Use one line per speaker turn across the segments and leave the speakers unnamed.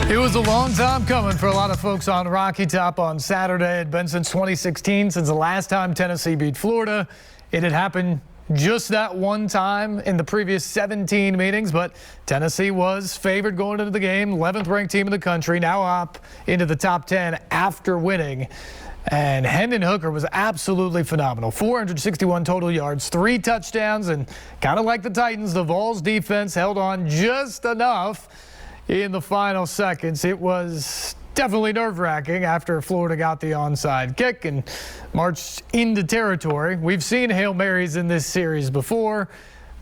It was a long time coming for a lot of folks on Rocky Top on Saturday. It had been since 2016, since the last time Tennessee beat Florida. It had happened just that one time in the previous 17 meetings, but Tennessee was favored going into the game, 11th ranked team in the country, now up into the top 10 after winning. And Hendon Hooker was absolutely phenomenal. 461 total yards, 3 touchdowns, and kind of like the Titans, the Vols defense held on just enough in the final seconds. It was definitely nerve-wracking after Florida got the onside kick and marched into territory. We've seen Hail Marys in this series before,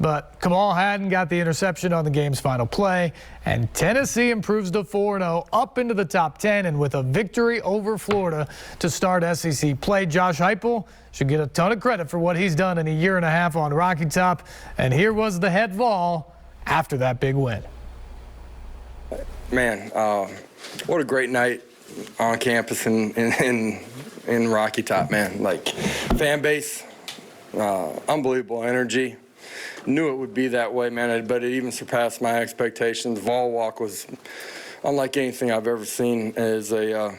but Kamal Hadden got the interception on the game's final play, and Tennessee improves to 4-0 up into the top 10, and with a victory over Florida to start SEC play. Josh Heupel should get a ton of credit for what he's done in a year and a half on Rocky Top, and here was the head Vol after that big win.
Man, what a great night on campus in Rocky Top, man. Like, fan base, unbelievable energy. Knew it would be that way, man, but it even surpassed my expectations. Vol Walk was unlike anything I've ever seen as a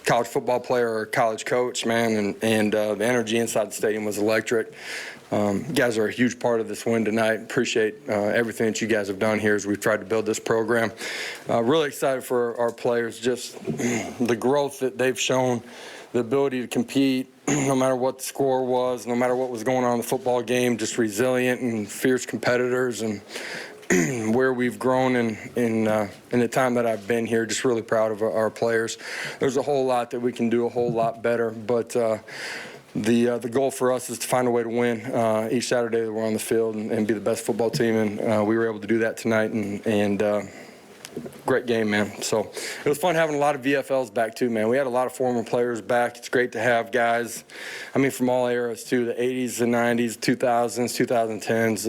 college football player or college coach, man, and the energy inside the stadium was electric. You guys are a huge part of this win tonight. Appreciate everything that you guys have done here as we've tried to build this program. Really excited for our players, just the growth that they've shown, the ability to compete no matter what the score was, no matter what was going on in the football game, just resilient and fierce competitors, and where we've grown in the time that I've been here. Just really proud of our players. There's a whole lot that we can do a whole lot better, but the goal for us is to find a way to win each Saturday that we're on the field and be the best football team, and we were able to do that tonight, and great game, man. So it was fun having a lot of VFLs back too, man. We had a lot of former players back. It's great to have guys, I mean, from all eras too, the 80s, the 90s, 2000s, 2010s.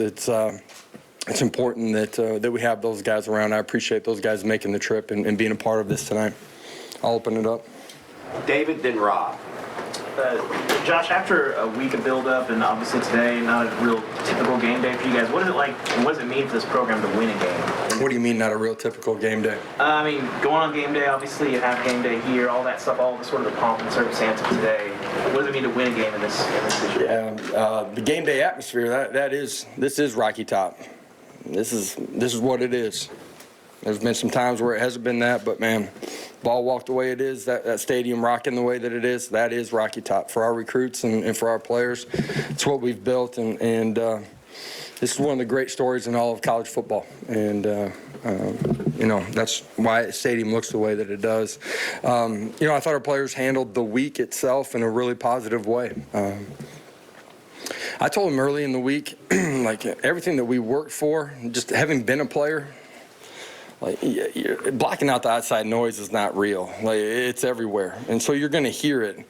It's important that we have those guys around. I appreciate those guys making the trip and being a part of this tonight. I'll open it up.
David, then Rob.
Josh, after a week of build-up and obviously today, not a real typical game day for you guys, what is it like, and what does it mean for this program to win a game?
What do you mean, not a real typical game day?
I mean, going on game day, obviously you have game day here, all that stuff, all the sort of the pomp and circumstance of today. What does it mean to win a game in this situation?
Yeah, the game day atmosphere, this is Rocky Top. This is what it is. There's been some times where it hasn't been that, but man, ball walked the way it is, that stadium rocking the way that it is, that is Rocky Top for our recruits and for our players. It's what we've built, and this is one of the great stories in all of college football. And that's why the stadium looks the way that it does. I thought our players handled the week itself in a really positive way. I told them early in the week, like everything that we worked for, just having been a player, like blocking out the outside noise is not real. Like, it's everywhere, and so you're going to hear it.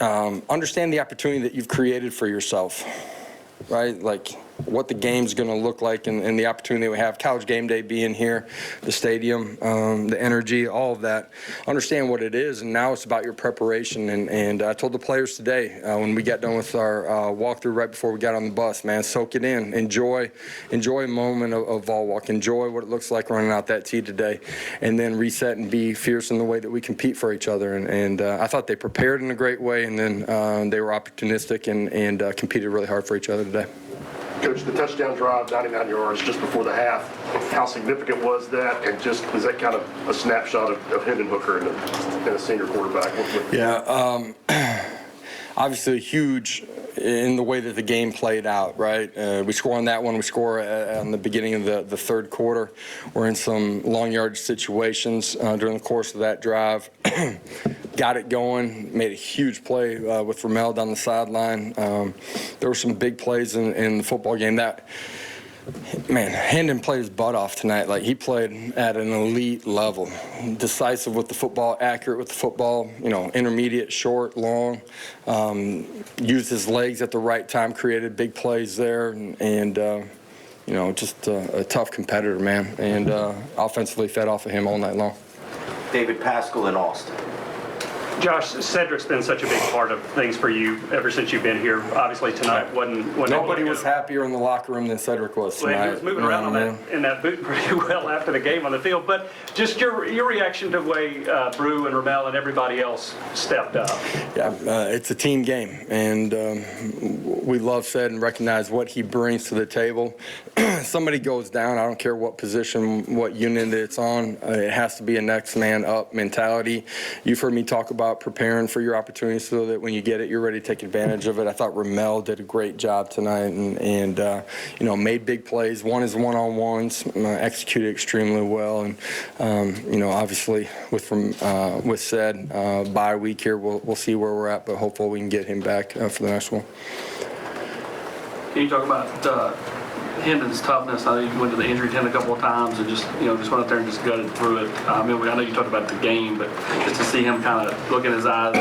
Understand the opportunity that you've created for yourself, right? Like what the game's going to look like, and the opportunity we have. College game day being here, the stadium, the energy, all of that. Understand what it is, and now it's about your preparation. And I told the players today when we got done with our walkthrough right before we got on the bus, man, soak it in, enjoy a moment of Vol Walk, enjoy what it looks like running out that tee today, and then reset and be fierce in the way that we compete for each other. And I thought they prepared in a great way, and then they were opportunistic and competed really hard for each other today.
Coach, the touchdown drive, 99 yards just before the half, how significant was that? And just was that kind of a snapshot of Hendon Hooker and a senior quarterback?
Yeah, obviously huge in the way that the game played out, right? We score on that one. We score on the beginning of the third quarter. We're in some long yardage situations during the course of that drive. Got it going, made a huge play with Ramel down the sideline. There were some big plays in the football game. Hendon played his butt off tonight. Like, he played at an elite level. Decisive with the football, accurate with the football, intermediate, short, long. Used his legs at the right time, created big plays there, and just a tough competitor, man. And offensively fed off of him all night long.
David, Pascal, and Austin.
Josh, Cedric's been such a big part of things for you ever since you've been here. Obviously tonight wasn't
Nobody was happier in the locker room than Cedric was tonight.
Well, he was moving around in that boot pretty well after the game on the field. But just your reaction to the way Brew and Ramel and everybody else stepped up.
Yeah, it's a team game, and we love Ced and recognize what he brings to the table. Somebody goes down, I don't care what position, what unit it's on, it has to be a next man up mentality. You've heard me talk about preparing for your opportunities so that when you get it, you're ready to take advantage of it. I thought Ramel did a great job tonight and you know, made big plays. Won his one-on-ones, executed extremely well. And, you know, obviously with Ced, bye week here, we'll see where we're at, but hopefully we can get him back for the next one.
Can you talk about Hendon's toughness? I know you went to the injury tent a couple of times and just went out there and just gutted through it. I know you talked about the game, but just to see him kind of look in his eyes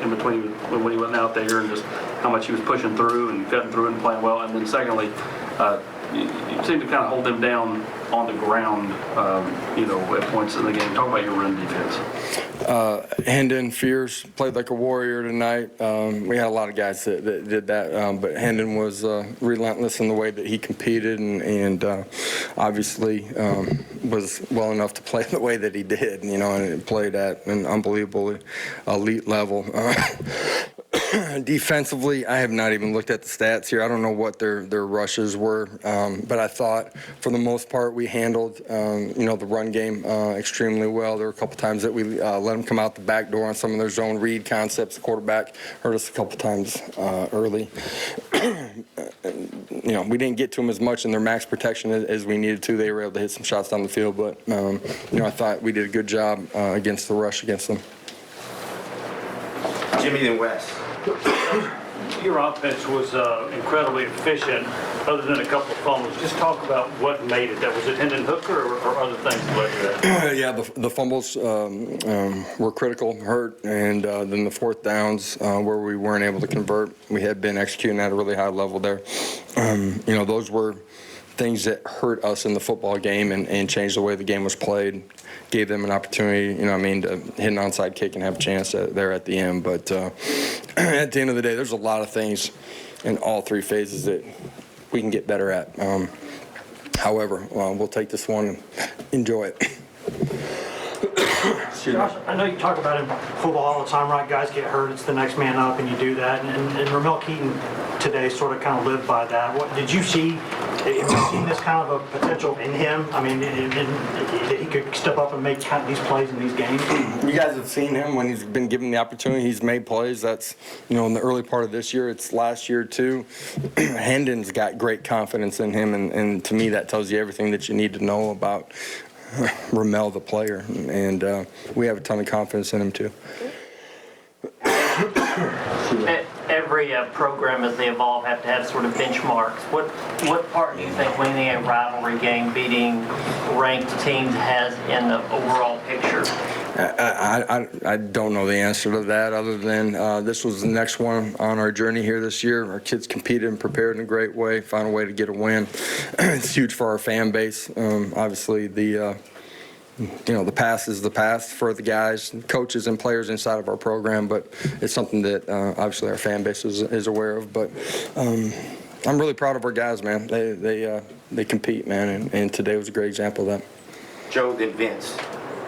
in between when he wasn't out there and just how much he was pushing through and cutting through and playing well. And then secondly, you seem to kind of hold them down on the ground, at points in the game. Talk about your run defense.
Hendon, fierce, played like a warrior tonight. We had a lot of guys that did that, but Hendon was relentless in the way that he competed and obviously was well enough to play the way that he did, and played at an unbelievably elite level. Defensively, I have not even looked at the stats here. I don't know what their rushes were, but I thought for the most part we handled the run game extremely well. There were a couple times that we let them come out the back door on some of their zone read concepts. The quarterback hurt us a couple times early. We didn't get to them as much in their max protection as we needed to. They were able to hit some shots down the field, but I thought we did a good job against the rush against them.
Jimmy and Wes.
Your offense was incredibly efficient, other than a couple of fumbles. Just talk about what made it. Was it Hendon Hooker or other things that led to that?
Yeah, the fumbles were critical, hurt, and then the fourth downs where we weren't able to convert. We had been executing at a really high level there. Those were things that hurt us in the football game and changed the way the game was played. Gave them an opportunity, to hit an onside kick and have a chance there at the end. But at the end of the day, there's a lot of things in all three phases that we can get better at. However, we'll take this one and enjoy it.
Josh, I know you talk about in football all the time, right? Guys get hurt, it's the next man up, and you do that. And Ramel Keaton today sort of kind of lived by that. What did you see? Have you seen this kind of a potential in him? I mean, that he could step up and make these plays in these games?
You guys have seen him when he's been given the opportunity. He's made plays. That's, in the early part of this year. It's last year, too. Hendon's got great confidence in him, and to me, that tells you everything that you need to know about Ramel, the player, and we have a ton of confidence in him too.
Every program as they evolve have to have sort of benchmarks. What part do you think winning a rivalry game, beating ranked teams has in the overall picture?
I don't know the answer to that other than this was the next one on our journey here this year. Our kids competed and prepared in a great way, found a way to get a win. It's huge for our fan base. Obviously, the past is the past for the guys, coaches, and players inside of our program, but it's something that obviously our fan base is aware of. But I'm really proud of our guys, man. They compete, man, and today was a great example of that.
Joe, then Vince.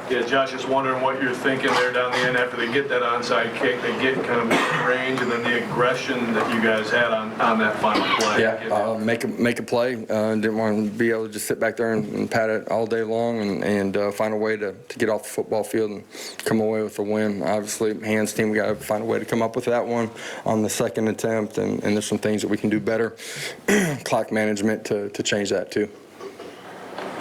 Yeah, Josh, just wondering what you're thinking there down the end after they get that onside kick, they get kind of range, and then the aggression that you guys had on that final play.
Yeah, make a play. Didn't want to be able to just sit back there and pat it all day long and find a way to get off the football field and come away with a win. Obviously, Hans team, we got to find a way to come up with that one on the second attempt, and there's some things that we can do better. Clock management to change that too.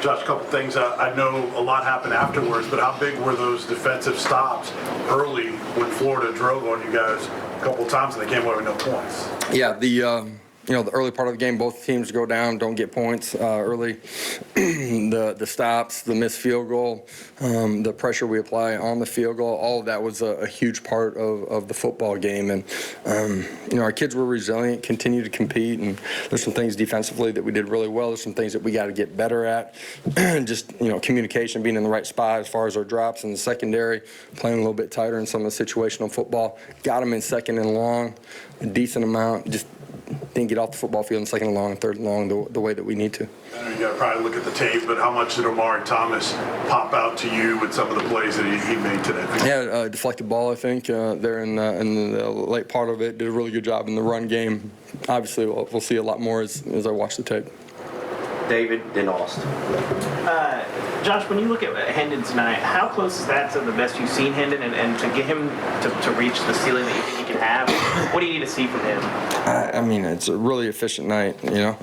Josh, a couple things. I know a lot happened afterwards, but how big were those defensive stops early when Florida drove on you guys a couple times and they came away with no points?
Yeah, the early part of the game, both teams go down, don't get points early. The stops, the missed field goal, the pressure we apply on the field goal, all of that was a huge part of the football game. And, our kids were resilient, continue to compete, and there's some things defensively that we did really well. There's some things that we got to get better at. Just, communication, being in the right spot as far as our drops in the secondary, playing a little bit tighter in some of the situational football. Got them in second and long, a decent amount. Just didn't get off the football field in second and long and third and long the way that we need to.
I know you got to probably look at the tape, but how much did Omari Thomas pop out to you with some of the plays that he made today?
Yeah, deflected ball, I think, there in the late part of it. Did a really good job in the run game. Obviously, we'll see a lot more as I watch the tape.
David, then Austin.
Josh, when you look at Hendon tonight, how close is that to the best you've seen Hendon, and to get him to reach the ceiling that you think he can have? What do you need to see from him?
I mean, it's a really efficient night, Good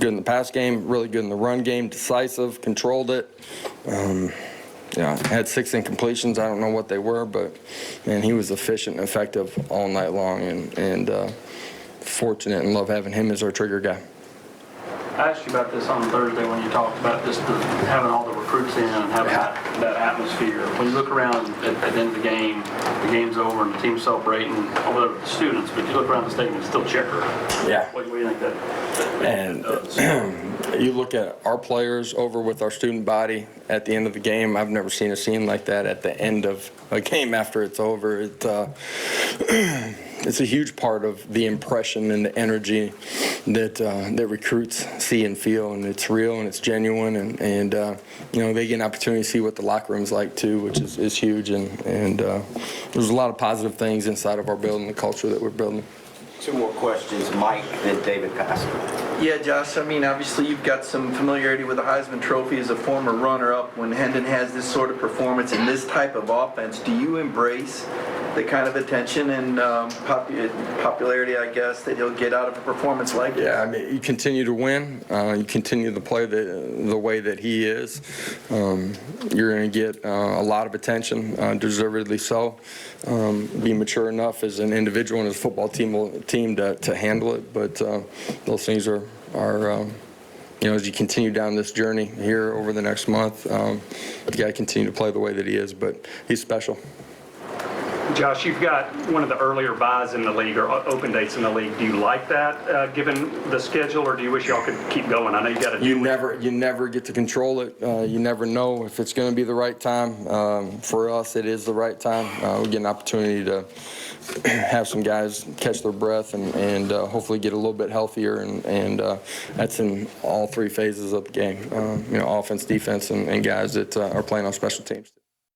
in the pass game, really good in the run game, decisive, controlled it. Had 6 incompletions. I don't know what they were, but, man, he was efficient and effective all night long, and fortunate and love having him as our trigger guy.
I asked you about this on Thursday when you talked about just having all the recruits in and having that atmosphere. When you look around at the end of the game's over and the team's celebrating, over the students, but you look around the stadium, it's still checker.
Yeah.
What do you think that
does? You look at our players over with our student body at the end of the game. I've never seen a scene like that at the end of a game after it's over. It's a huge part of the impression and the energy that recruits see and feel, and it's real and it's genuine, and they get an opportunity to see what the locker room's like too, which is huge, and there's a lot of positive things inside of our building, the culture that we're building.
2 more questions, Mike, then David Pascal.
Yeah, Josh, I mean, obviously you've got some familiarity with the Heisman Trophy as a former runner-up. When Hendon has this sort of performance in this type of offense, do you embrace the kind of attention and popularity, I guess, that he'll get out of a performance like this?
Yeah, I mean, you continue to win. You continue to play the way that he is. You're going to get a lot of attention, deservedly so. Be mature enough as an individual and as a football team to handle it. But those things are as you continue down this journey here over the next month, you got to continue to play the way that he is. But he's special.
Josh, you've got one of the earlier buys in the league, or open dates in the league. Do you like that, given the schedule, or do you wish y'all could keep going? I know you got to.
You never get to control it. You never know if it's going to be the right time. For us, it is the right time. We get an opportunity to have some guys catch their breath and hopefully get a little bit healthier, and that's in all 3 phases of the game. Offense, defense, and guys that are playing on special teams.